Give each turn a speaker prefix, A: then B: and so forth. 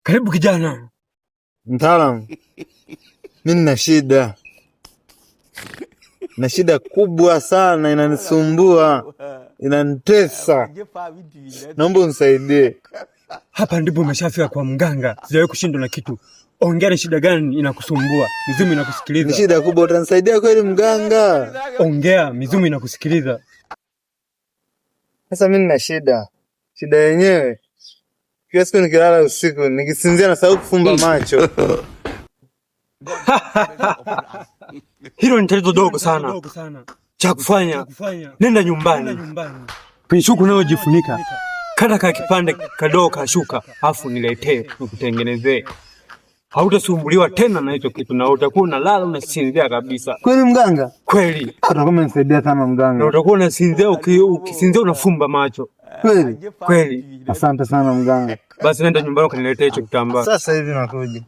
A: Karibu kijana.
B: Mtaalamu, mimi nina shida. Na shida kubwa sana inanisumbua, inanitesa. Naomba unisaidie.
A: Hapa ndipo umeshafika kwa mganga. Sijawahi kushindwa na kitu. Ongea, ni shida gani inakusumbua? Mizimu inakusikiliza.
B: Ni shida kubwa, utanisaidia kweli mganga?
A: Ongea, mizimu inakusikiliza.
B: Sasa mimi nina shida. Shida yenyewe, kila siku nikilala usiku, nikisinzia nasahau kufumba macho.
A: Hilo ni tatizo dogo sana. Cha kufanya, nenda nyumbani. Kwenye shuka unayojifunika, kata kipande kadogo kashuka, afu niletee nikutengenezee. Hautasumbuliwa tena na hicho kitu na utakuwa unalala unasinzia kabisa.
B: Kweli mganga?
A: Kweli.
B: Utakuwa umenisaidia sana mganga.
A: Na utakuwa unasinzia, ukisinzia unafumba macho.
B: Kweli?
A: Kweli.
B: Asante sana mganga.
A: Basi nenda nyumbani ukaniletee hicho kitambaa.
B: Sasa hivi nakuja.